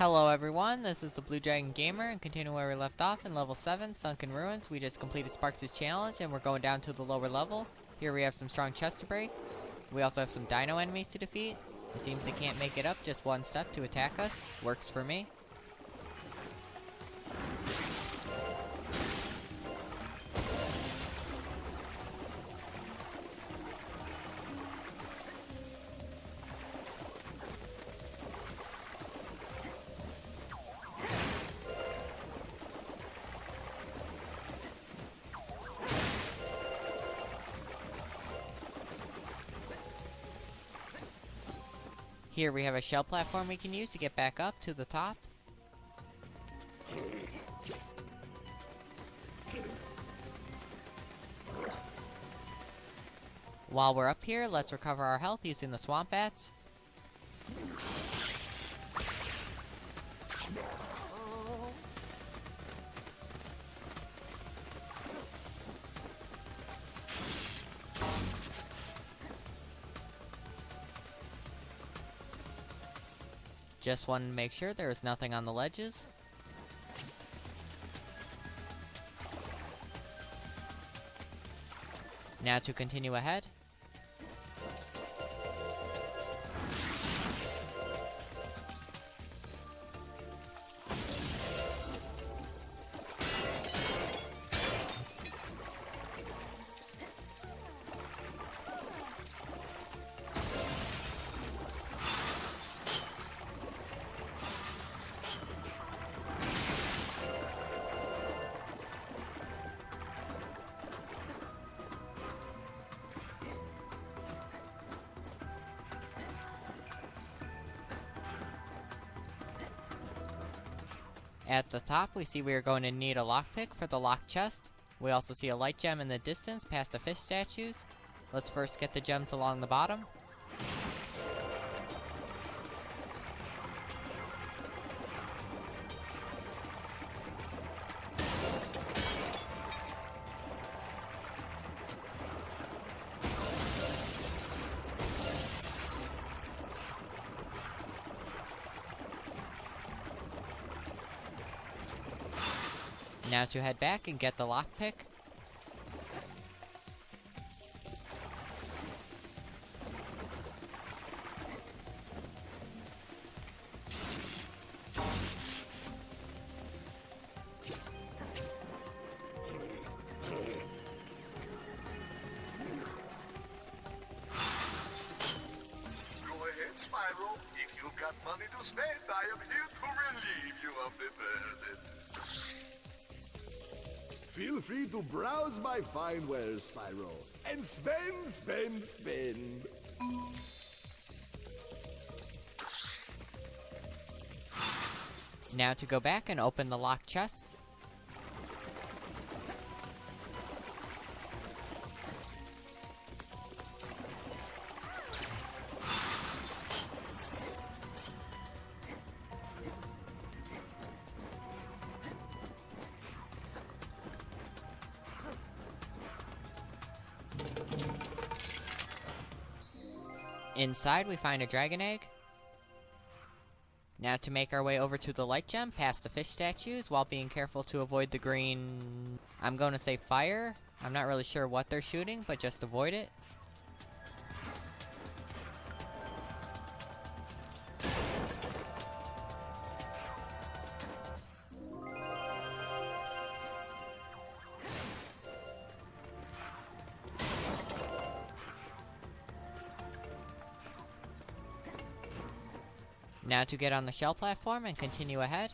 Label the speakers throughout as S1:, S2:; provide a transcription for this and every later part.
S1: Hello everyone, this is the Blue Dragon Gamer, and continuing where we left off in level 7, Sunken Ruins. We just completed Sparks' challenge, and we're going down to the lower level. Here we have some strong chests to break. We also have some dino enemies to defeat. It seems they can't make it up just one step to attack us. Works for me. Here we have a shell platform we can use to get back up to the top. While we're up here, let's recover our health using the swamp bats. Just wanted to make sure there was nothing on the ledges. Now to continue ahead. At the top, we see we are going to need a lockpick for the locked chest. We also see a light gem in the distance past the fish statues. Let's first get the gems along the bottom. Now to head back and get the lockpick.
S2: Go ahead, Spyro. If you've got money to spend, I am here to relieve you of the burden. Feel free to browse my fine wares, Spyro, and spend, spend, spend.
S1: Now to go back and open the locked chest. Inside, we find a dragon egg. Now to make our way over to the light gem past the fish statues while being careful to avoid the green... I'm going to say fire. I'm not really sure what they're shooting, but just avoid it. Now to get on the shell platform and continue ahead.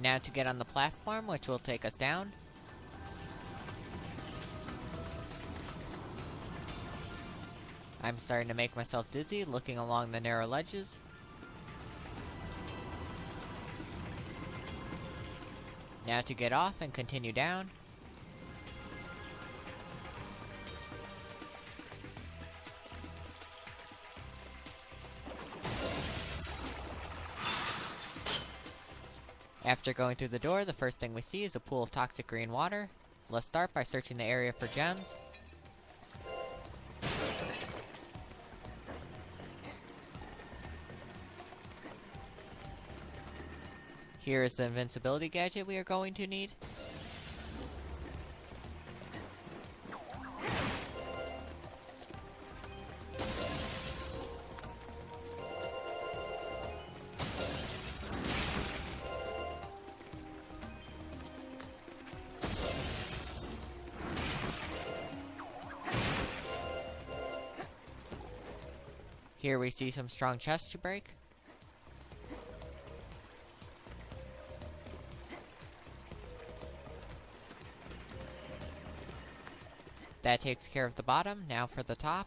S1: Now to get on the platform, which will take us down. I'm starting to make myself dizzy looking along the narrow ledges. Now to get off and continue down. After going through the door, the first thing we see is a pool of toxic green water. Let's start by searching the area for gems. Here is the Invincibility Gadget we are going to need. Here we see some strong chests to break. That takes care of the bottom. Now for the top.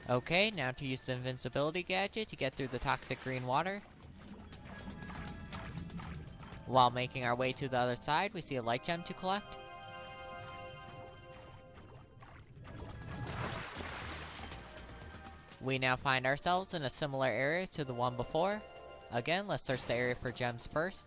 S1: Okay, now to use the Invincibility Gadget to get through the toxic green water. While making our way to the other side, we see a light gem to collect. We now find ourselves in a similar area to the one before. Again, let's search the area for gems first.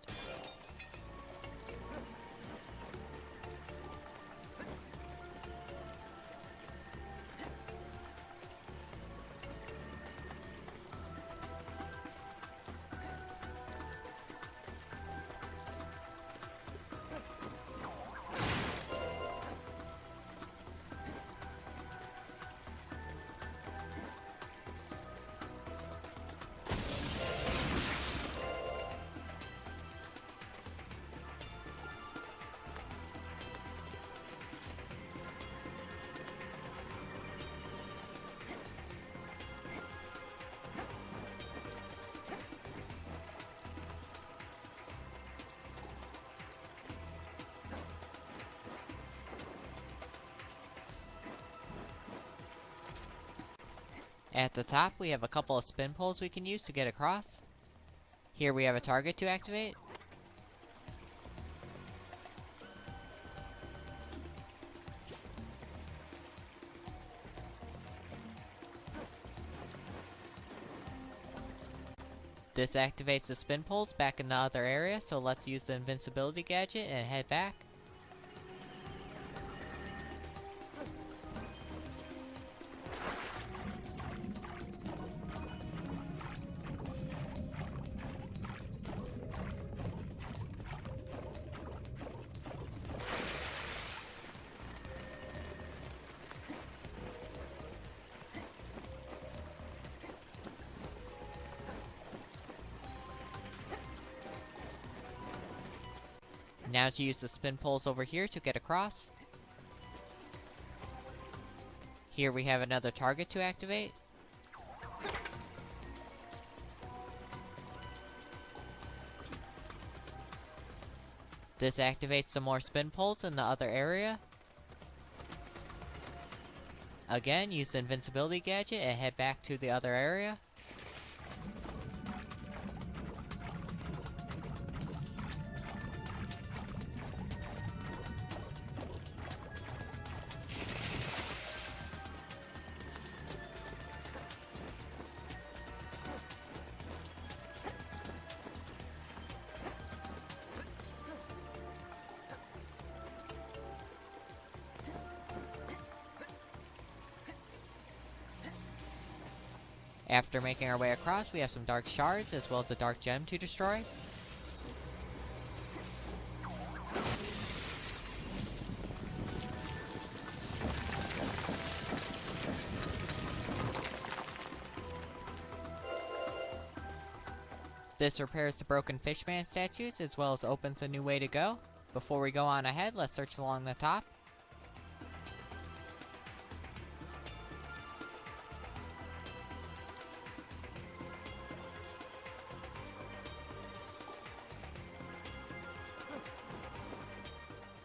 S1: At the top, we have a couple of spin poles we can use to get across. Here we have a target to activate. This activates the spin poles back in the other area, so let's use the Invincibility Gadget and head back. Now to use the spin poles over here to get across. Here we have another target to activate. This activates some more spin poles in the other area. Again, use the Invincibility Gadget and head back to the other area. After making our way across, we have some dark shards as well as a dark gem to destroy. This repairs the broken fishman statues as well as opens a new way to go. Before we go on ahead, let's search along the top.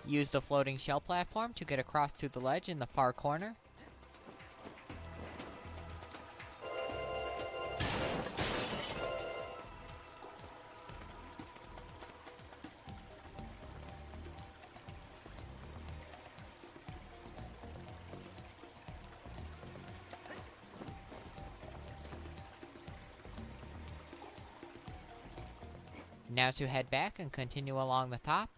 S1: Use the floating shell platform to get across to the ledge in the far corner. Now to head back and continue along the top.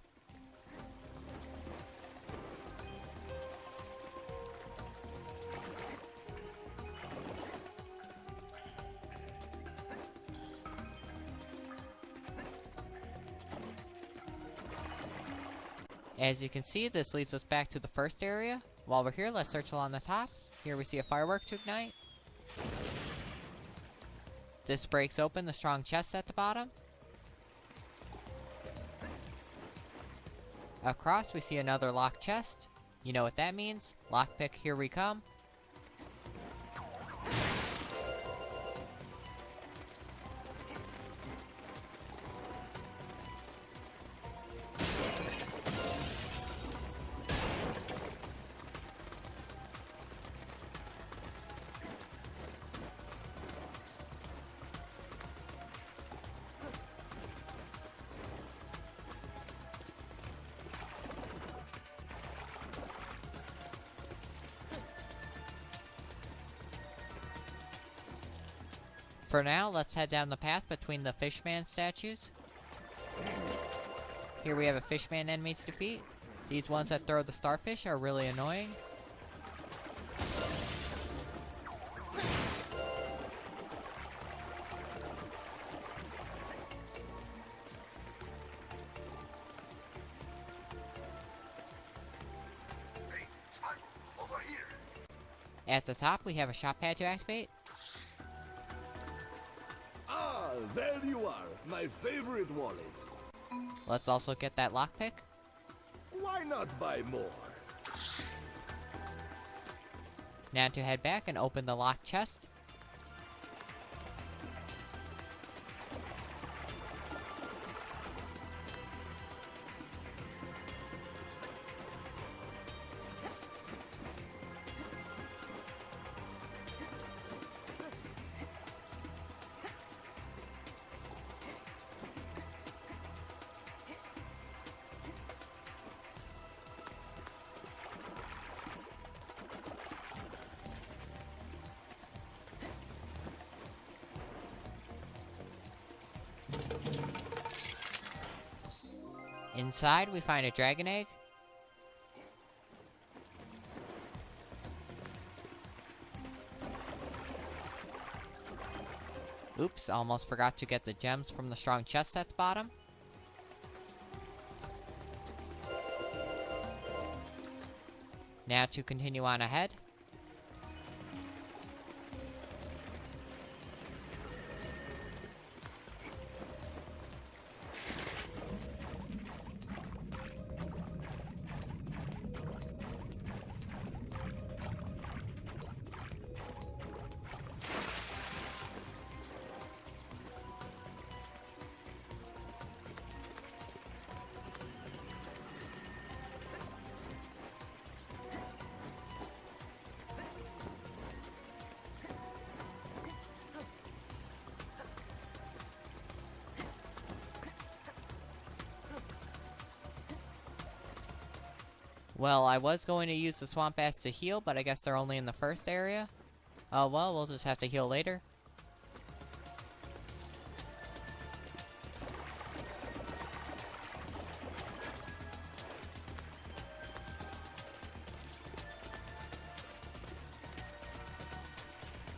S1: As you can see, this leads us back to the first area. While we're here, let's search along the top. Here we see a firework to ignite. This breaks open the strong chest at the bottom. Across, we see another locked chest. You know what that means. Lockpick, here we come. For now, let's head down the path between the fishman statues. Here we have a fishman enemy to defeat. These ones that throw the starfish are really annoying.
S2: Hey, Spyro, over here.
S1: At the top, we have a shop pad to activate.
S3: Ah, there you are, my favorite wallet.
S1: Let's also get that lockpick.
S3: Why not buy more?
S1: Now to head back and open the locked chest. Inside, we find a dragon egg. Oops, almost forgot to get the gems from the strong chest at the bottom. Now to continue on ahead. Well, I was going to use the swamp ass to heal, but I guess they're only in the first area. Oh well, we'll just have to heal later.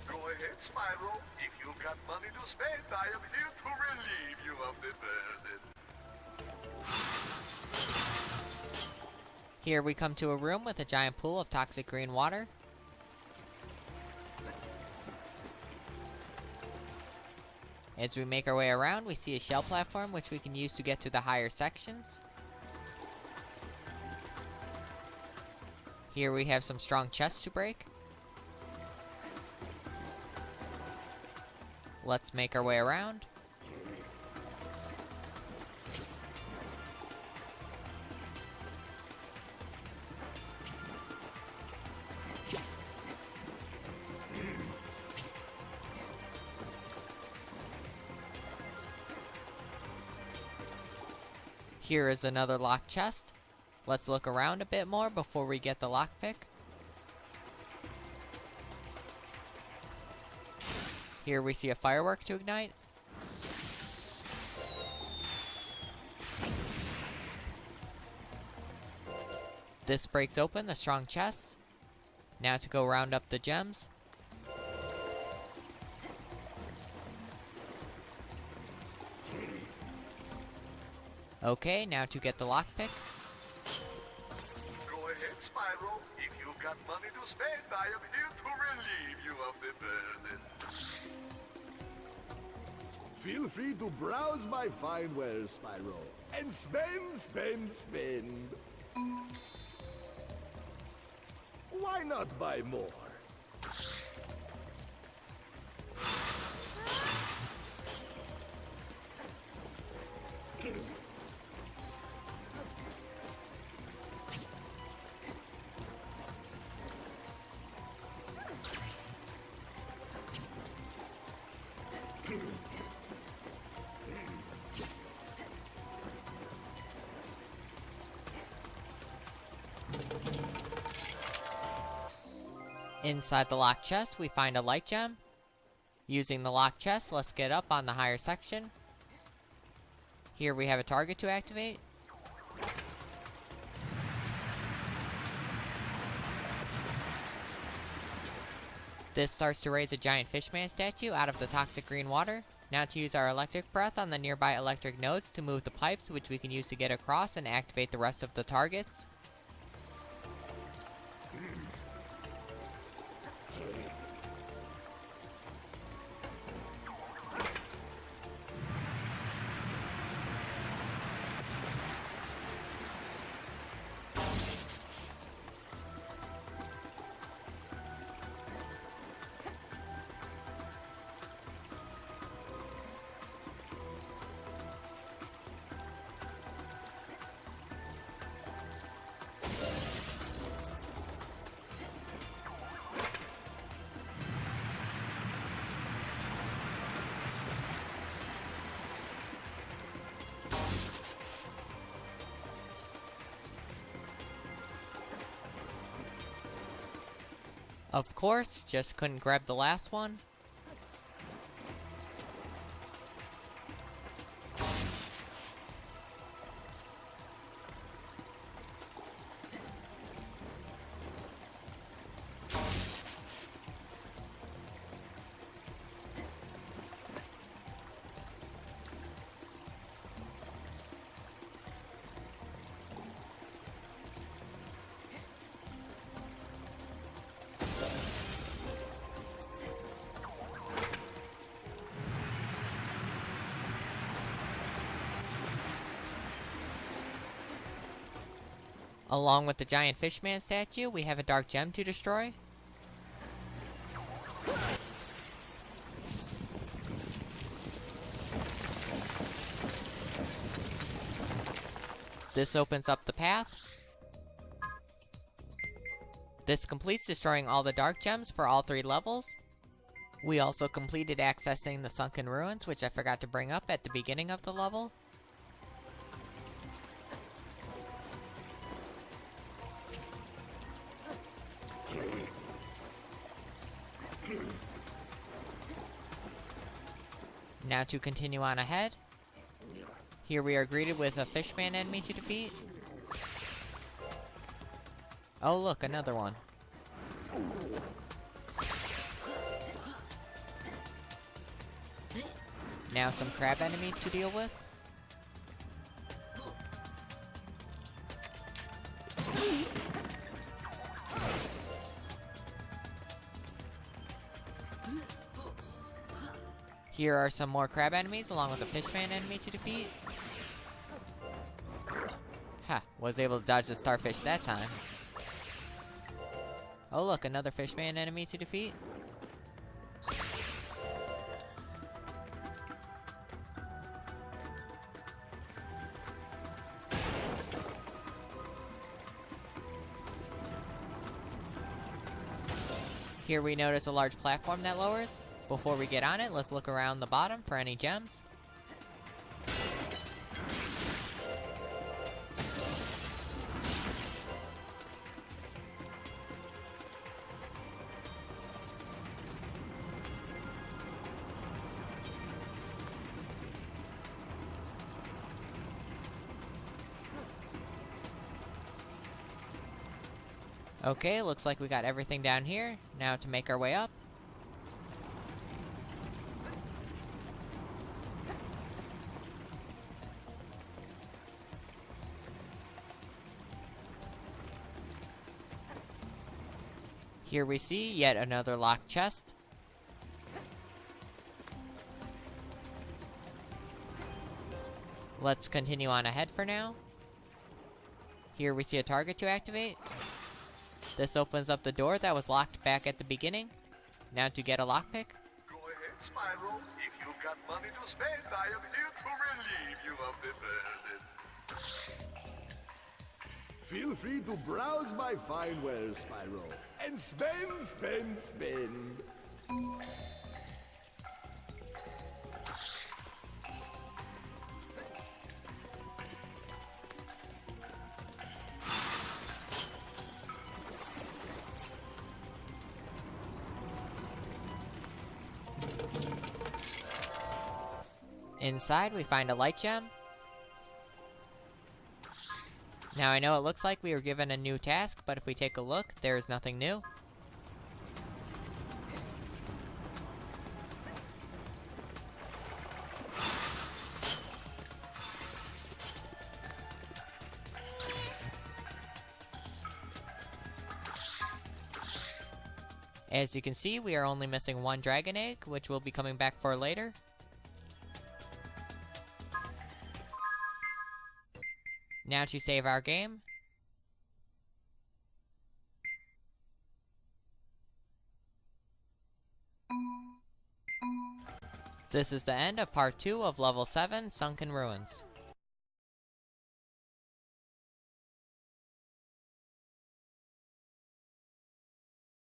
S2: Go ahead, Spyro. If you got money to spend, I am here to relieve you of the burden.
S1: Here we come to a room with a giant pool of toxic green water. As we make our way around, we see a shell platform which we can use to get to the higher sections. Here we have some strong chests to break. Let's make our way around. Here is another locked chest. Let's look around a bit more before we get the lockpick. Here we see a firework to ignite. This breaks open the strong chest. Now to go round up the gems. Okay, now to get the lockpick.
S2: Go ahead, Spyro. If you've got money to spend, I am here to relieve you of the burden.
S3: Feel free to browse my fine wares, Spyro. And spend, spend, spend. Why not buy more?
S1: Inside the locked chest, we find a light gem. Using the locked chest, let's get up on the higher section. Here we have a target to activate. This starts to raise a giant fishman statue out of the toxic green water. Now to use our electric breath on the nearby electric nodes to move the pipes, which we can use to get across and activate the rest of the targets. Of course, just couldn't grab the last one. Along with the giant fishman statue, we have a dark gem to destroy. This opens up the path. This completes destroying all the dark gems for all 3 levels. We also completed accessing the Sunken Ruins, which I forgot to bring up at the beginning of the level. Now to continue on ahead. Here we are greeted with a fishman enemy to defeat. Oh look, another one. Now some crab enemies to deal with. Here are some more crab enemies along with a fishman enemy to defeat. Ha, was able to dodge the starfish that time. Oh look, another fishman enemy to defeat. Here we notice a large platform that lowers. Before we get on it, let's look around the bottom for any gems. Okay, looks like we got everything down here. Now to make our way up. Here we see yet another locked chest. Let's continue on ahead for now. Here we see a target to activate. This opens up the door that was locked back at the beginning. Now to get a lockpick.
S2: Go ahead, Spyro. If you've got money to spend, I am here to relieve you of the burden.
S3: Feel free to browse my fine wares, Spyro. And spend, spend, spend.
S1: Inside, we find a light gem. Now I know it looks like we were given a new task, but if we take a look, there is nothing new. As you can see, we are only missing one dragon egg, which we'll be coming back for later. Now to save our game. This is the end of part 2 of level 7, Sunken Ruins.